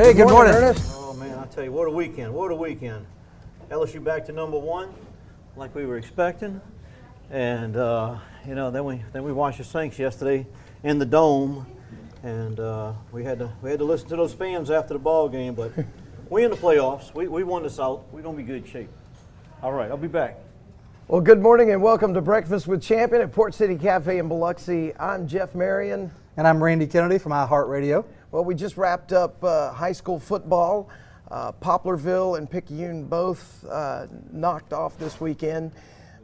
Hey, good morning, Ernest. Oh man, I tell you, what a weekend! What a weekend! LSU back to #1, like we were expecting, and then we watched the Saints yesterday in the dome, and we had to listen to those fans after the ball game. But we in the playoffs. We won this out. We're gonna be good shape. All right, I'll be back. Well, good morning and welcome to Breakfast with Champion at Port City Cafe in Biloxi. I'm Jeff Marion. And I'm Randy Kennedy from iHeartRadio. Well, we just wrapped up high school football. Poplarville and Picayune both knocked off this weekend,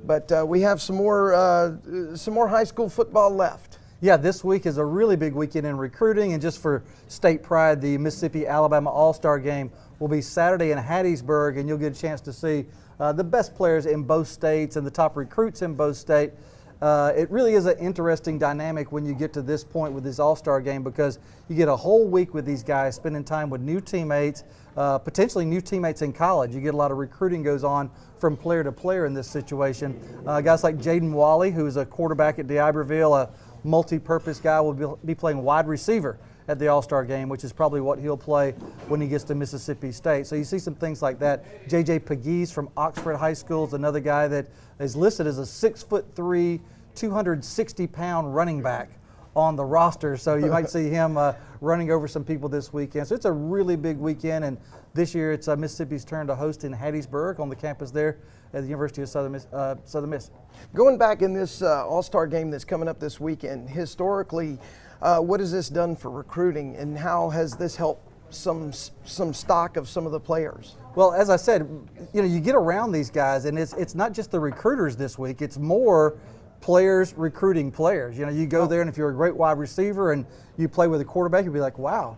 but we have some more high school football left. Yeah, this week is a really big weekend in recruiting, and just for state pride, the Mississippi-Alabama All-Star Game will be Saturday in Hattiesburg, and you'll get a chance to see the best players in both states and the top recruits in both states. It really is an interesting dynamic when you get to this point with this All-Star Game, because you get a whole week with these guys spending time with new teammates, potentially new teammates in college. You get a lot of recruiting goes on from player to player in this situation. Guys like Jaden Wally, who is a quarterback at D'Iberville, a multi-purpose guy, will be playing wide receiver at the All-Star Game, which is probably what he'll play when he gets to Mississippi State. So you see some things like that. J.J. Pegues from Oxford High School is another guy that is listed as a 6'3", 260-pound running back on the roster. So you might see him running over some people this weekend. So it's a really big weekend, and this year it's Mississippi's turn to host in Hattiesburg on the campus there at the University of Southern Miss. Going back in this All-Star Game that's coming up this weekend, historically, what has this done for recruiting, and how has this helped some stock of some of the players? Well, as I said, you get around these guys, and it's not just the recruiters this week. It's more players recruiting players. You go there, and if you're a great wide receiver and you play with a quarterback, you'll be like, wow,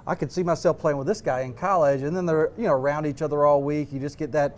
I could see myself playing with this guy in college. And then they're around each other all week. You just get that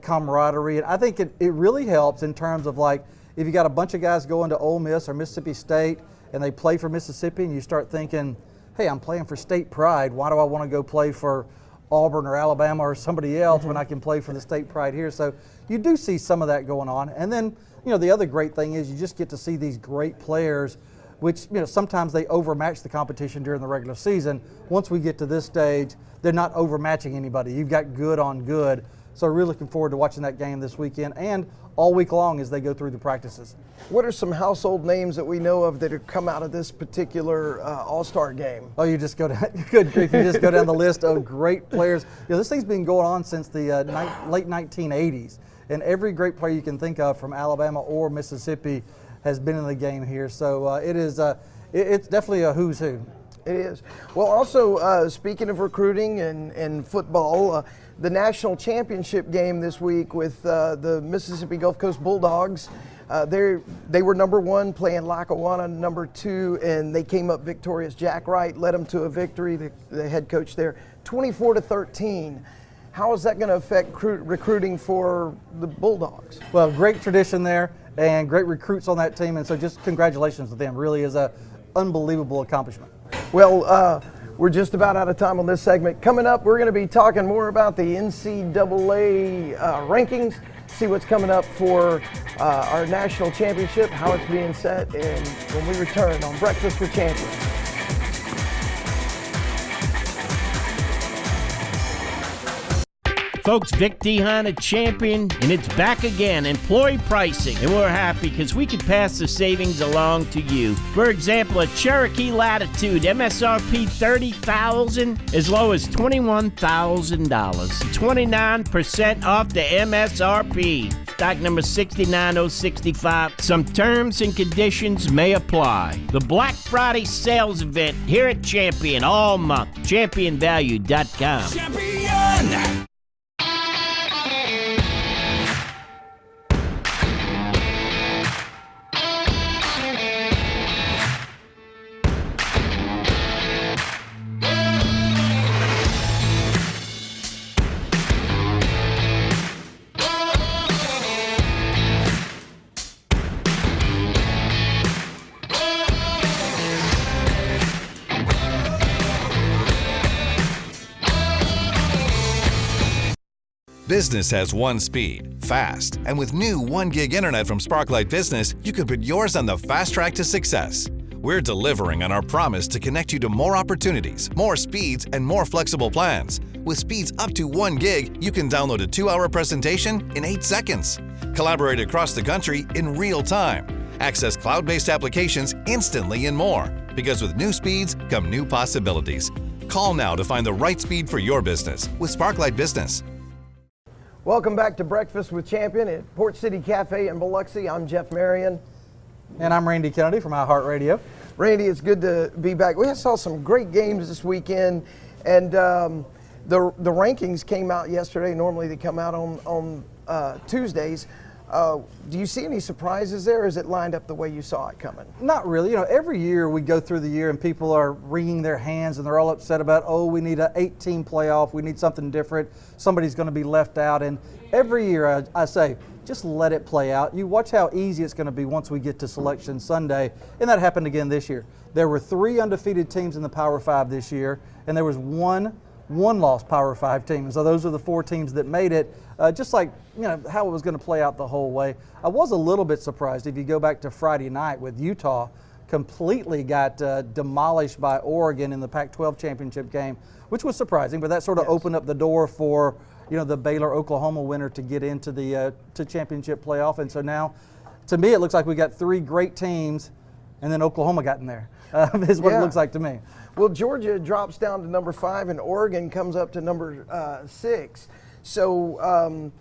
camaraderie. And I think it really helps in terms of, like, if you got a bunch of guys going to Ole Miss or Mississippi State and they play for Mississippi, and you start thinking, hey, I'm playing for state pride. Why do I want to go play for Auburn or Alabama or somebody else when I can play for the state pride here? So you do see some of that going on. And then, the other great thing is you just get to see these great players, which, sometimes they overmatch the competition during the regular season. Once we get to this stage, they're not overmatching anybody. You've got good on good. So really looking forward to watching that game this weekend and all week long as they go through the practices. What are some household names that we know of that have come out of this particular All-Star Game? Oh, you just go down, good grief, you just go down the list of great players. This thing's been going on since the late 1980s, and every great player you can think of from Alabama or Mississippi has been in the game here. So it's definitely a who's who. It is. Well, also, speaking of recruiting and football, the national championship game this week with the Mississippi Gulf Coast Bulldogs. They were #1 playing Lackawanna #2, and they came up victorious. Jack Wright led them to a victory, the head coach there, 24-13. How is that going to affect recruiting for the Bulldogs? Well, great tradition there and great recruits on that team, and so just congratulations to them. Really is a unbelievable accomplishment. Well, we're just about out of time on this segment. Coming up, we're going to be talking more about the NCAA rankings, see what's coming up for our national championship, how it's being set, and when we return on Breakfast with Champions. Folks, Vic Dehan at Champion, and it's back again, employee pricing. And we're happy because we can pass the savings along to you. For example, a Cherokee Latitude, MSRP $30,000, as low as $21,000. 29% off the MSRP. Stock number 69065. Some terms and conditions may apply. The Black Friday sales event here at Champion all month. ChampionValue.com. Champion! Business has one speed, fast. And with new 1 gig internet from Sparklight Business, you can put yours on the fast track to success. We're delivering on our promise to connect you to more opportunities, more speeds, and more flexible plans. With speeds up to 1 gig, you can download a 2-hour presentation in 8 seconds. Collaborate across the country in real time. Access cloud-based applications instantly and more. Because with new speeds come new possibilities. Call now to find the right speed for your business with Sparklight Business. Welcome back to Breakfast with Champion at Port City Cafe in Biloxi. I'm Jeff Marion. And I'm Randy Kennedy from iHeartRadio. Randy, it's good to be back. We saw some great games this weekend, and the rankings came out yesterday. Normally they come out on Tuesdays. Do you see any surprises there, or is it lined up the way you saw it coming? Not really. You know, every year we go through the year and people are wringing their hands and they're all upset about, oh, we need an 8-team playoff. We need something different. Somebody's going to be left out. And every year I say, just let it play out. You watch how easy it's going to be once we get to Selection Sunday. And that happened again this year. There were 3 undefeated teams in the Power 5 this year, and there was one loss Power 5 team. So those are the 4 teams that made it. Just like, you know, how it was going to play out the whole way. I was a little bit surprised if you go back to Friday night with Utah completely got demolished by Oregon in the Pac-12 championship game, which was surprising, but that sort of opened up the door for, you know, the Baylor-Oklahoma winner to get into the to championship playoff. And so now, to me, it looks like we got 3 great teams, and then Oklahoma got in there, is what it looks like to me. Well, Georgia drops down to number 5, and Oregon comes up to number 6. So,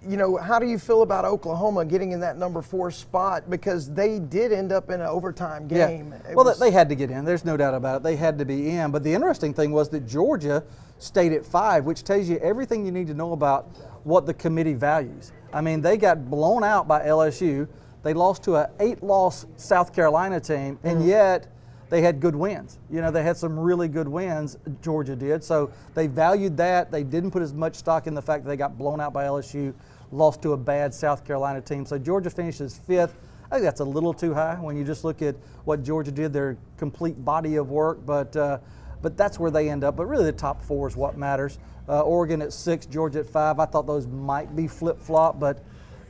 you know, how do you feel about Oklahoma getting in that number 4 spot? Because they did end up in an overtime game. Yeah. Well, they had to get in. There's no doubt about it. They had to be in. But the interesting thing was that Georgia stayed at 5, which tells you everything you need to know about what the committee values. I mean, they got blown out by LSU. They lost to an 8-loss South Carolina team, and yet they had good wins. You know, they had some really good wins, Georgia did. So they valued that. They didn't put as much stock in the fact that they got blown out by LSU, lost to a bad South Carolina team. So Georgia finishes 5th. I think that's a little too high when you just look at what Georgia did, their complete body of work. But that's where they end up. But really the top 4 is what matters. Oregon at 6, Georgia at 5. I thought those might be flip-flop, but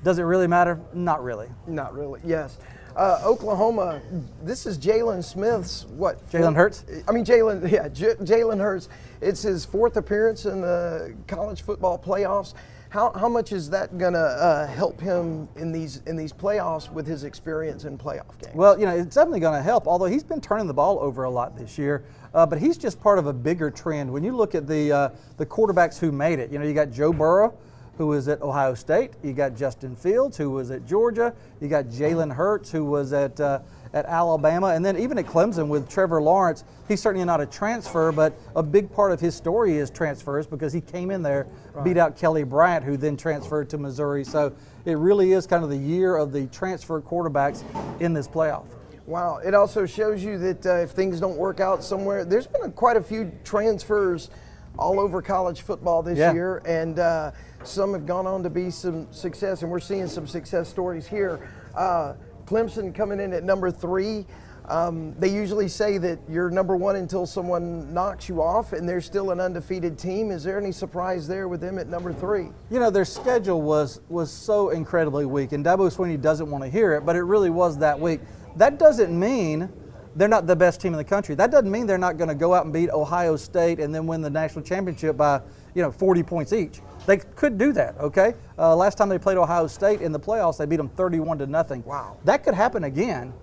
does it really matter? Not really. Not really, yes. Oklahoma, this is Jalen Smith's, what? Jalen Hurts? I mean, Jalen Hurts. It's his 4th appearance in the college football playoffs. How much is that going to help him in these playoffs with his experience in playoff games? Well, you know, it's definitely going to help, although he's been turning the ball over a lot this year. But he's just part of a bigger trend. When you look at the quarterbacks who made it, you know, you got Joe Burrow, who was at Ohio State. You got Justin Fields, who was at Georgia. You got Jalen Hurts, who was at Alabama. And then even at Clemson with Trevor Lawrence, he's certainly not a transfer, but a big part of his story is transfers because he came in there, beat out Kelly Bryant, who then transferred to Missouri. So it really is kind of the year of the transfer quarterbacks in this playoff. Wow. It also shows you that if things don't work out somewhere, there's been quite a few transfers all over college football this year, and some have gone on to be some success, and we're seeing some success stories here. Clemson coming in at number 3. They usually say that you're number 1 until someone knocks you off, and they're still an undefeated team. Is there any surprise there with them at number 3? You know, their schedule was so incredibly weak, and Dabo Swinney doesn't want to hear it, but it really was that weak. That doesn't mean they're not the best team in the country. That doesn't mean they're not going to go out and beat Ohio State and then win the national championship by, 40 points each. They could do that, okay? Last time they played Ohio State in the playoffs, they beat them 31-0. Wow. That could happen again,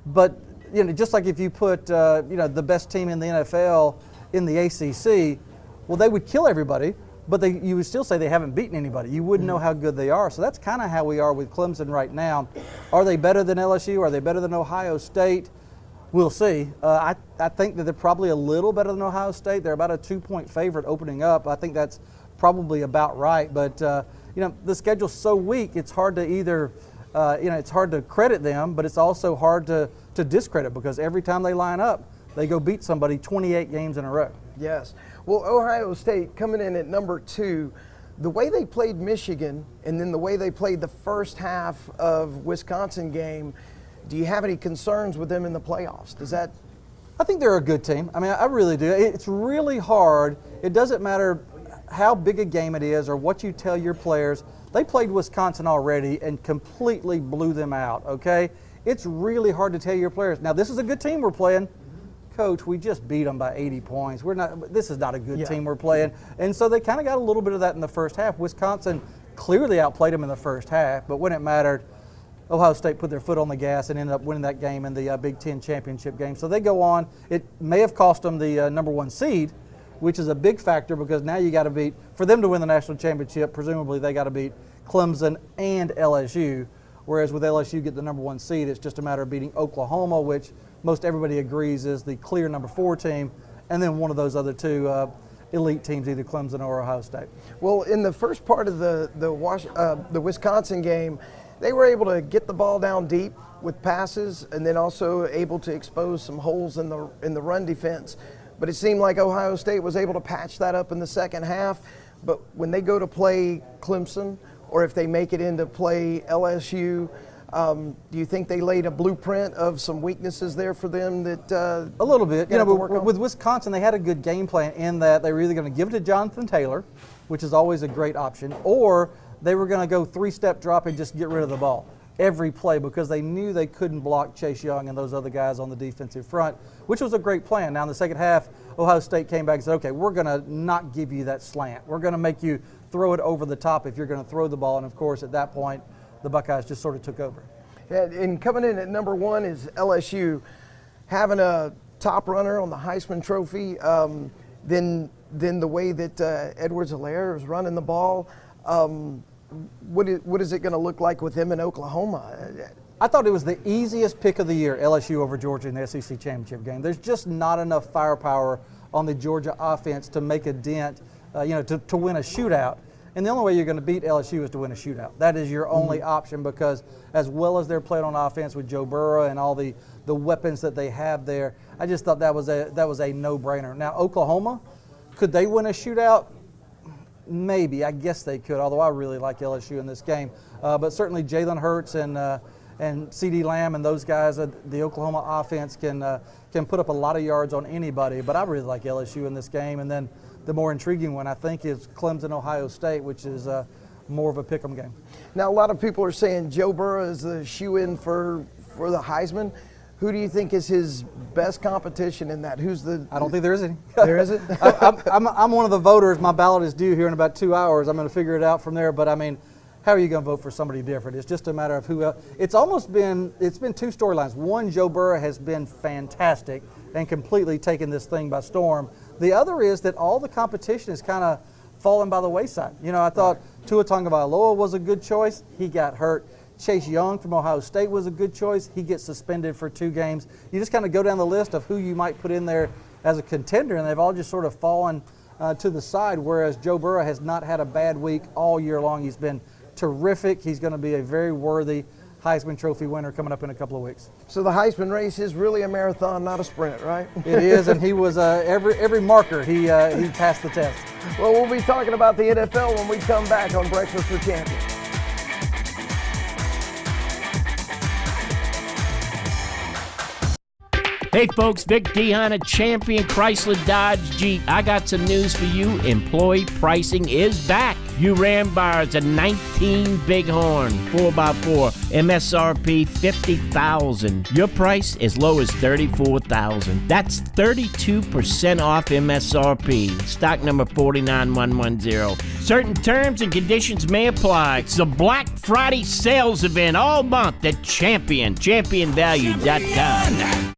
but just like if you put the best team in the NFL in the ACC, well, they would kill everybody, but you would still say they haven't beaten anybody. You wouldn't know how good they are. So that's kind of how we are with Clemson right now. Are they better than LSU? Are they better than Ohio State? We'll see. I think that they're probably a little better than Ohio State. They're about a 2-point favorite opening up. I think that's probably about right. But, the schedule's so weak, it's hard to either, it's hard to credit them, but it's also hard to discredit because every time they line up, they go beat somebody 28 games in a row. Yes. Well, Ohio State coming in at number 2, the way they played Michigan and then the way they played the first half of Wisconsin game, do you have any concerns with them in the playoffs? I think they're a good team. I mean, I really do. It's really hard. It doesn't matter how big a game it is or what you tell your players. They played Wisconsin already and completely blew them out, okay? it's really hard to tell your players, now this is a good team we're playing. Coach, we just beat them by 80 points. This is not a good team we're playing. And so they kind of got a little bit of that in the first half. Wisconsin clearly outplayed them in the first half, but when it mattered, Ohio State put their foot on the gas and ended up winning that game in the Big Ten championship game. So they go on. It may have cost them the number 1 seed, which is a big factor because now you got to beat, for them to win the national championship, presumably they got to beat Clemson and LSU. Whereas with LSU get the number 1 seed, it's just a matter of beating Oklahoma, which most everybody agrees is the clear number 4 team, and then one of those other 2 elite teams, either Clemson or Ohio State. Well, in the first part of the Wisconsin game, they were able to get the ball down deep with passes, and then also able to expose some holes in the run defense. But it seemed like Ohio State was able to patch that up in the second half. But when they go to play Clemson, or if they make it into play LSU, do you think they laid a blueprint of some weaknesses there for them that a little bit. You know, with Wisconsin, they had a good game plan in that they were either going to give it to Jonathan Taylor, which is always a great option, or they were going to go 3-step drop and just get rid of the ball every play because they knew they couldn't block Chase Young and those other guys on the defensive front, which was a great plan. Now in the second half, Ohio State came back and said, okay, we're going to not give you that slant. We're going to make you throw it over the top if you're going to throw the ball. And of course, at that point, the Buckeyes just sort of took over. Yeah, and coming in at number 1 is LSU, having a top runner on the Heisman Trophy. Then the way that Edwards-Helaire is running the ball, what is it going to look like with him in Oklahoma? I thought it was the easiest pick of the year, LSU over Georgia in the SEC championship game. There's just not enough firepower on the Georgia offense to make a dent, to win a shootout. And the only way you're going to beat LSU is to win a shootout. That is your only option because as well as they're playing on offense with Joe Burrow and all the weapons that they have there, I just thought that was a no-brainer. Now, Oklahoma, could they win a shootout? Maybe. I guess they could, although I really like LSU in this game. But certainly Jalen Hurts and CeeDee Lamb and those guys, the Oklahoma offense can put up a lot of yards on anybody. But I really like LSU in this game. And then the more intriguing one, I think, is Clemson-Ohio State, which is more of a pick'em game. Now, a lot of people are saying Joe Burrow is the shoe-in for the Heisman. Who do you think is his best competition in that? I don't think there is any. There isn't? I'm one of the voters. My ballot is due here in about 2 hours. I'm going to figure it out from there. But, I mean, how are you going to vote for somebody different? It's just a matter of who else. It's been 2 storylines. One, Joe Burrow has been fantastic and completely taken this thing by storm. The other is that all the competition is kind of fallen by the wayside. You know, I thought Tua Tagovailoa was a good choice. He got hurt. Chase Young from Ohio State was a good choice. He gets suspended for 2 games. You just kind of go down the list of who you might put in there as a contender, and they've all just sort of fallen to the side, whereas Joe Burrow has not had a bad week all year long. He's been terrific. He's going to be a very worthy Heisman Trophy winner coming up in a couple of weeks. So the Heisman race is really a marathon, not a sprint, right? It is, and he was every marker, he passed the test. Well, we'll be talking about the NFL when we come back on Breakfast with Champions. Hey folks, Vic Dehan at Champion Chrysler Dodge Jeep. I got some news for you. Employee pricing is back. You Ram bars a 19 Bighorn 4x4, MSRP $50,000. Your price as low as $34,000. That's 32% off MSRP. Stock number 49110. Certain terms and conditions may apply. It's the Black Friday sales event all month at championvalue.com.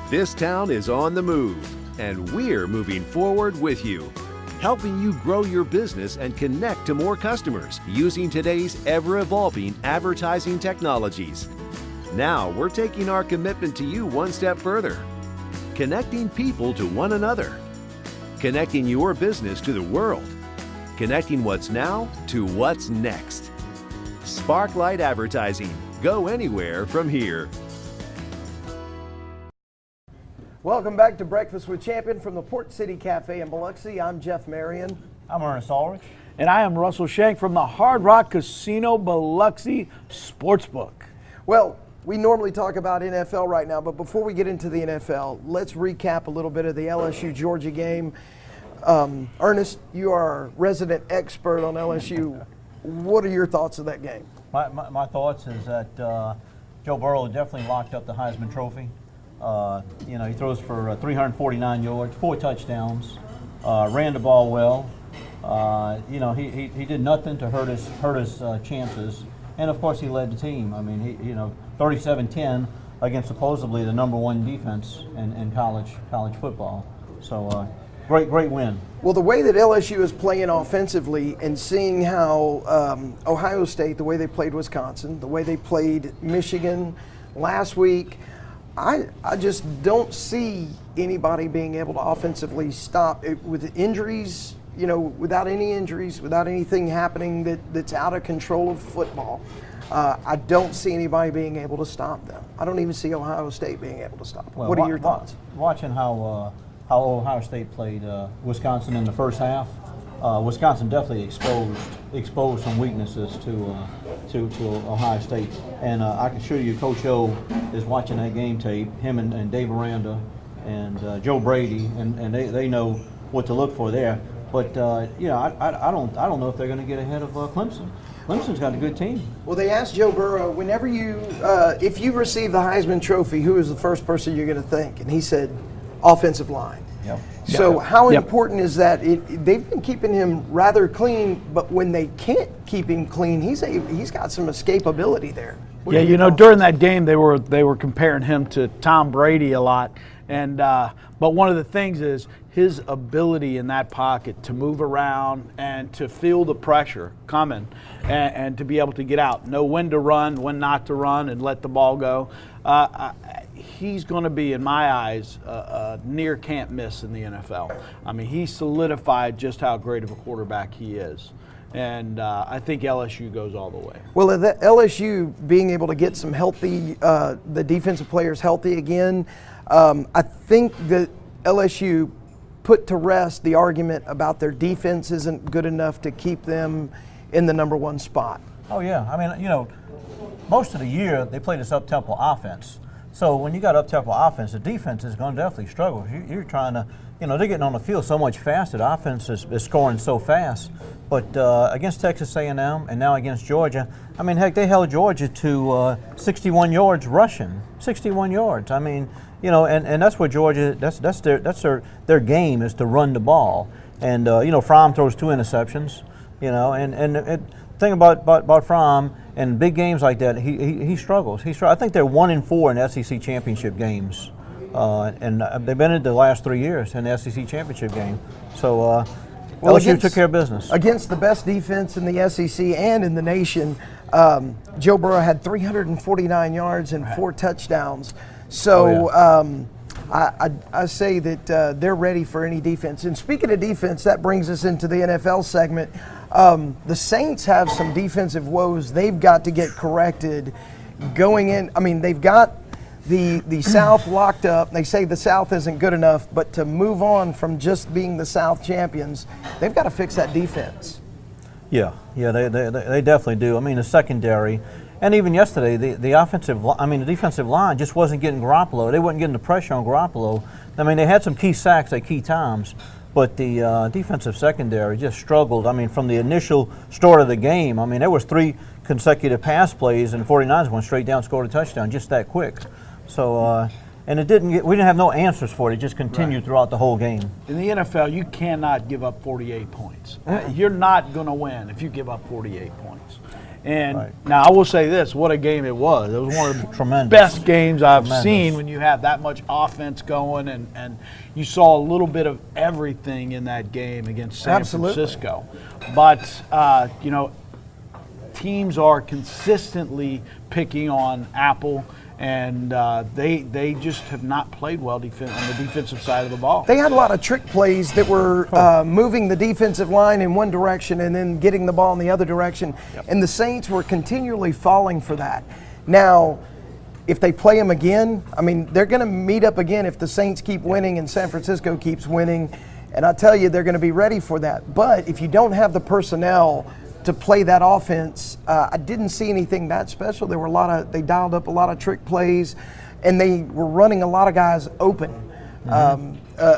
This town is on the move, and we're moving forward with you, helping you grow your business and connect to more customers using today's ever-evolving advertising technologies. Now we're taking our commitment to you one step further, connecting people to one another, connecting your business to the world, connecting what's now to what's next. Sparklight Advertising, go anywhere from here. Welcome back to Breakfast with Champion from the Port City Cafe in Biloxi. I'm Jeff Marion. I'm Ernest Ulrich. And I am Russell Shank from the Hard Rock Casino Biloxi Sportsbook. Well, we normally talk about NFL right now, but before we get into the NFL, let's recap a little bit of the LSU-Georgia game. Ernest, you are our resident expert on LSU. What are your thoughts of that game? My thoughts is that Joe Burrow definitely locked up the Heisman Trophy. He throws for 349 yards, 4 touchdowns, ran the ball well. He did nothing to hurt his chances, and of course he led the team. I mean, 37-10 against supposedly the #1 defense in college football. So great win. Well, the way that LSU is playing offensively and seeing how Ohio State, the way they played Wisconsin, the way they played Michigan last week, I just don't see anybody being able to offensively stop it with injuries. Without any injuries, without anything happening that's out of control of football, I don't see anybody being able to stop them. I don't even see Ohio State being able to stop them. Well, what are your thoughts? Watching how Ohio State played Wisconsin in the first half, Wisconsin definitely exposed some weaknesses to Ohio State, and I can assure you, Coach O is watching that game tape. Him and Dave Aranda and Joe Brady, and they know what to look for there. But I don't know if they're going to get ahead of Clemson. Clemson's got a good team. Well, they asked Joe Burrow, whenever if you receive the Heisman Trophy, who is the first person you're going to think? And he said, offensive line. Yep. So how important is that? They've been keeping him rather clean, but when they can't keep him clean, he's got some escapability there. During that game they were comparing him to Tom Brady a lot, and but one of the things is his ability in that pocket to move around and to feel the pressure coming and to be able to get out, know when to run, when not to run, and let the ball go. He's going to be, in my eyes, a near can't miss in the NFL. I mean, he solidified just how great of a quarterback he is. And I think LSU goes all the way. Well, the LSU being able to get some healthy, the defensive players healthy again, I think that LSU put to rest the argument about their defense isn't good enough to keep them in the #1 spot. Oh yeah, I mean, most of the year they play this up-tempo offense. So when you got up-tempo offense, the defense is going to definitely struggle. You're trying to, they're getting on the field so much faster. The offense is scoring so fast. But against Texas A&M and now against Georgia, I mean, heck, they held Georgia to 61 yards rushing. 61 yards. I mean, and that's what Georgia. That's their game is to run the ball. And Fromm throws 2 interceptions. And the thing about Fromm in big games like that, he struggles. I think they're 1-4 in SEC championship games, and they've been in the last 3 years in the SEC championship game. So LSU took care of business against the best defense in the SEC and in the nation. Joe Burrow had 349 yards and 4 touchdowns. So I say that they're ready for any defense. And speaking of defense, that brings us into the NFL segment. The Saints have some defensive woes they've got to get corrected going in. I mean, they've got the South locked up. They say the South isn't good enough, but to move on from just being the South champions, they've got to fix that defense. Yeah, they definitely do. I mean, the secondary, and even yesterday, the defensive line just wasn't getting Garoppolo. They weren't getting the pressure on Garoppolo. I mean, they had some key sacks at key times, but the defensive secondary just struggled. I mean, from the initial start of the game, I mean, there was 3 consecutive pass plays, and the 49ers went straight down, scored a touchdown just that quick. So, and we didn't have no answers for it. It just continued throughout the whole game. In the NFL, you cannot give up 48 points. You're not going to win if you give up 48 points. And now I will say this, what a game it was. It was one of the best games I've seen when you have that much offense going, and you saw a little bit of everything in that game against San Francisco. But, teams are consistently picking on Apple, and they just have not played well on the defensive side of the ball. They had a lot of trick plays that were moving the defensive line in one direction and then getting the ball in the other direction, and the Saints were continually falling for that. Now, if they play them again, I mean, they're going to meet up again if the Saints keep winning and San Francisco keeps winning. And I tell you, they're going to be ready for that. But if you don't have the personnel to play that offense, I didn't see anything that special. There were they dialed up a lot of trick plays, and they were running a lot of guys open.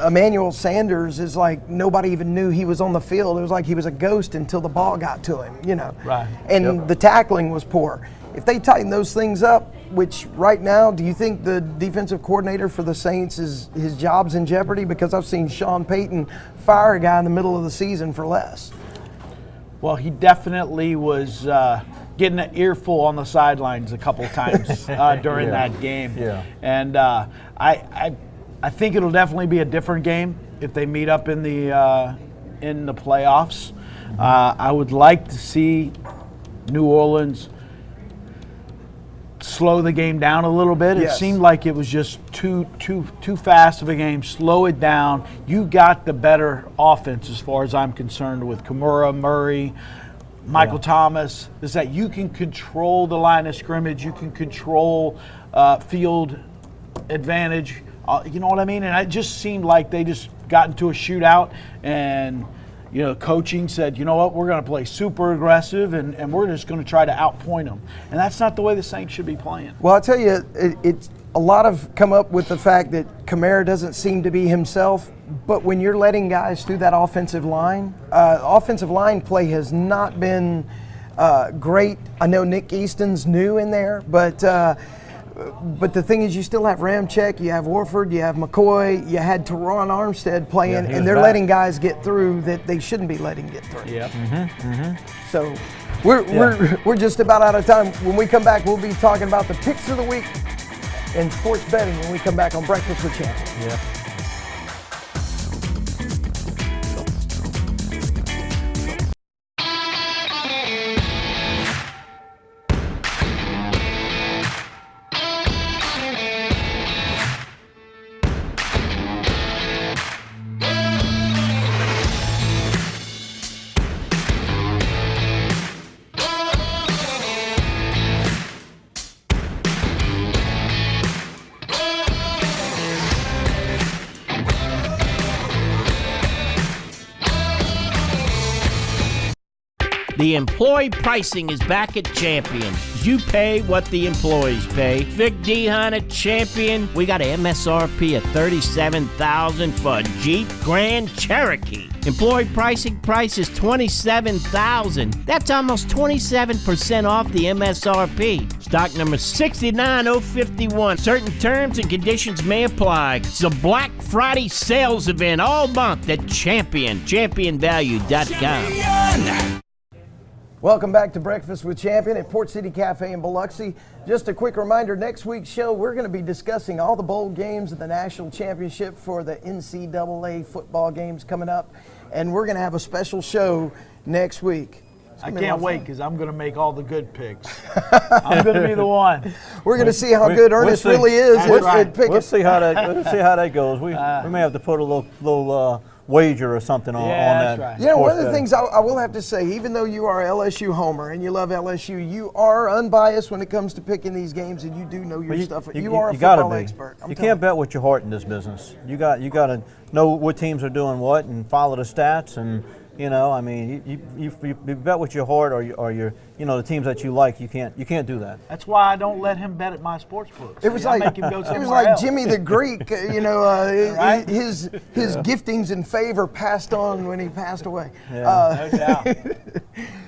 Emmanuel Sanders is like nobody even knew he was on the field. It was like he was a ghost until the ball got to him, you know. Right. And the tackling was poor. If they tighten those things up, which right now, do you think the defensive coordinator for the Saints his job's in jeopardy? Because I've seen Sean Payton fire a guy in the middle of the season for less. Well, he definitely was getting an earful on the sidelines a couple times during that game. Yeah. And I think it'll definitely be a different game if they meet up in the playoffs. I would like to see New Orleans slow the game down a little bit. Yes. It seemed like it was just too fast of a game. Slow it down. You got the better offense as far as I'm concerned with Kimura, Murray, Michael Thomas. Is that you can control the line of scrimmage. You can control field advantage. You know what I mean? And it just seemed like they just got into a shootout and coaching said, you know what, we're going to play super aggressive and we're just going to try to outpoint them. And that's not the way the Saints should be playing. Well, I'll tell you, it's a lot of come up with the fact that Kamara doesn't seem to be himself, but when you're letting guys through that offensive line play has not been great. I know Nick Easton's new in there, but the thing is, you still have Ramczyk, you have Warford, you have McCoy, you had Teron Armstead playing, and they're letting guys get through that they shouldn't be letting get through. Yeah. So we're just about out of time. When we come back, we'll be talking about the picks of the week and sports betting when we come back on Breakfast with Champions. Yeah. The employee pricing is back at Champion. You pay what the employees pay. Vic Dehan at Champion. We got an MSRP of $37,000 for a Jeep Grand Cherokee. Employee pricing price is $27,000. That's almost 27% off the MSRP. Stock number 69051. Certain terms and conditions may apply. It's a Black Friday sales event all month at Champion. ChampionValue.com. Welcome back to Breakfast with Champion at Port City Cafe in Biloxi. Just a quick reminder, next week's show, we're going to be discussing all the bowl games of the national championship for the NCAA football games coming up. And we're going to have a special show next week. I can't wait because I'm going to make all the good picks. I'm going to be the one. We're going to see how good Ernest really is at picking. We'll see how that goes. We may have to put a little wager or something on that. Right. You know, one of the things I will have to say, even though you are an LSU homer and you love LSU, you are unbiased when it comes to picking these games, and you do know your stuff. You are a football expert. You can't bet with your heart in this business. You got to know what teams are doing what and follow the stats. And I mean, you bet with your heart or your the teams that you like. You can't do that. That's why I don't let him bet at my sports books. It was like Jimmy the Greek. Right? His giftings and favor passed on when he passed away. Yeah, no doubt.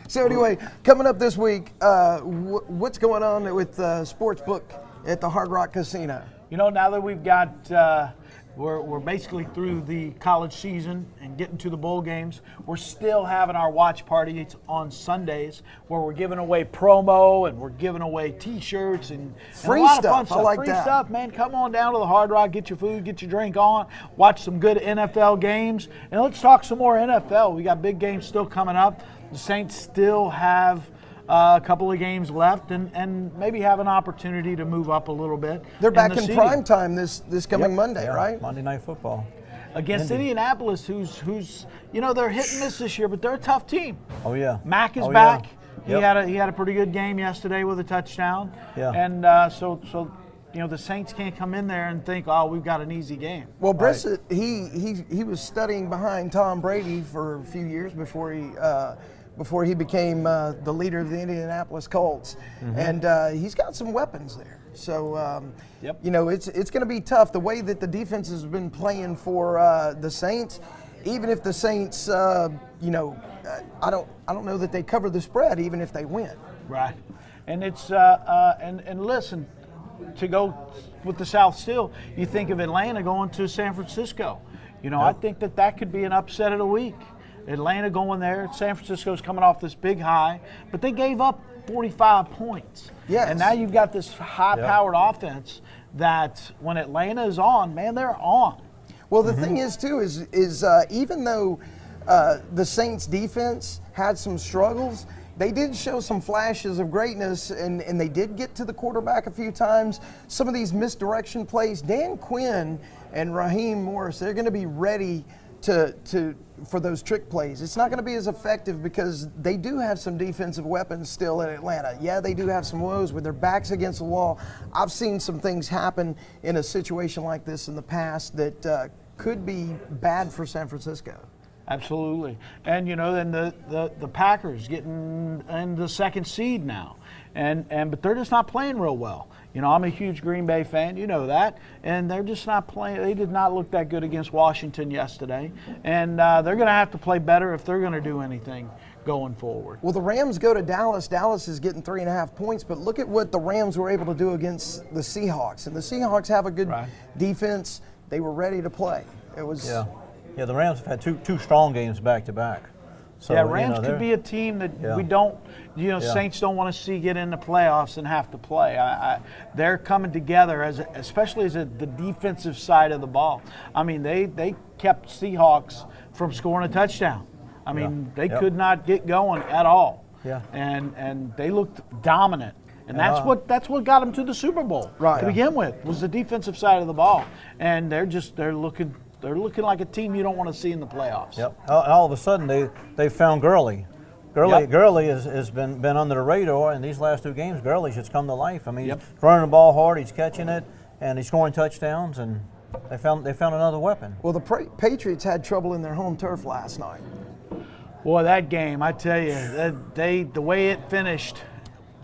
So anyway, coming up this week, what's going on with Sportsbook at the Hard Rock Casino? Now that we've got. We're basically through the college season and getting to the bowl games. We're still having our watch parties on Sundays where we're giving away promo and we're giving away T-shirts and free a lot stuff. Of fun stuff. I like free that. stuff, man. Come on down to the Hard Rock, get your food, get your drink on, watch some good NFL games, and let's talk some more NFL. We got big games still coming up. The Saints still have a couple of games left and maybe have an opportunity to move up a little bit. They're back in prime time this coming Monday, right? Monday Night Football. Against Indianapolis, who's they're hit and miss this year, but they're a tough team. Oh, yeah. Mack is back. Yeah. He had a pretty good game yesterday with a touchdown. Yeah. And so the Saints can't come in there and think, oh, we've got an easy game. Well, Brissett, he was studying behind Tom Brady for a few years before he became the leader of the Indianapolis Colts, and he's got some weapons there. So it's going to be tough. The way that the defense has been playing for the Saints, even if the Saints, I don't know that they cover the spread, even if they win. Right, and it's and listen. To go with the South still, you think of Atlanta going to San Francisco. I think that could be an upset of the week. Atlanta going there. San Francisco's coming off this big high, but they gave up 45 points. Yes. And now you've got this high-powered offense that when Atlanta is on, man, they're on. Well, the thing is, too, is even though the Saints' defense had some struggles, they did show some flashes of greatness, and they did get to the quarterback a few times. Some of these misdirection plays, Dan Quinn and Raheem Morris, they're going to be ready for those trick plays. It's not going to be as effective because they do have some defensive weapons still in Atlanta. Yeah, they do have some woes with their backs against the wall. I've seen some things happen in a situation like this in the past that could be bad for San Francisco. Absolutely. And then the Packers getting in the second seed now. But they're just not playing real well. I'm a huge Green Bay fan, you know that, and they're just not playing. They did not look that good against Washington yesterday, and they're going to have to play better if they're going to do anything going forward. Well, the Rams go to Dallas. Dallas is getting 3.5 points, but look at what the Rams were able to do against the Seahawks, and the Seahawks have a good defense. They were ready to play. It was. Yeah, the Rams have had two strong games back to back. So, Rams could be a team that we don't, Saints don't want to see get in the playoffs and have to play. They're coming together, especially as the defensive side of the ball. I mean, they kept Seahawks from scoring a touchdown. I mean, they could not get going at all. Yeah. And they looked dominant. And that's what got them to the Super Bowl to begin with, was the defensive side of the ball. And they're looking like a team you don't want to see in the playoffs. Yep. All of a sudden, they found Gurley. Gurley has been under the radar in these last two games. Gurley's just come to life. I mean, he's running the ball hard, he's catching it, and he's scoring touchdowns. And they found another weapon. Well, the Patriots had trouble in their home turf last night. Boy, that game, I tell you, the way it finished,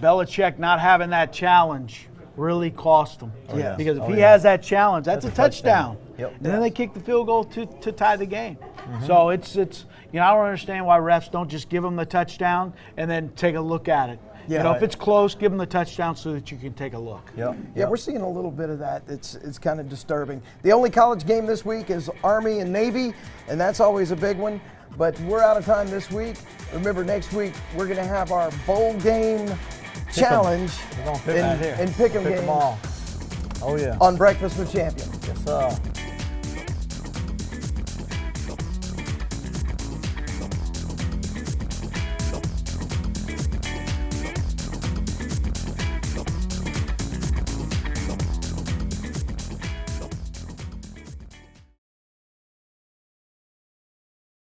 Belichick not having that challenge really cost them. Because if he has that challenge, that's a touchdown. Yep. And then they kick the field goal to tie the game. So it's I don't understand why refs don't just give them the touchdown and then take a look at it. If it's close, give them the touchdown so that you can take a look. Yeah, we're seeing a little bit of that. It's kind of disturbing. The only college game this week is Army and Navy, and that's always a big one. But we're out of time this week. Remember, next week we're going to have our bowl game challenge and pick 'em games all. Oh, yeah. on Breakfast with Champions. Yes, sir.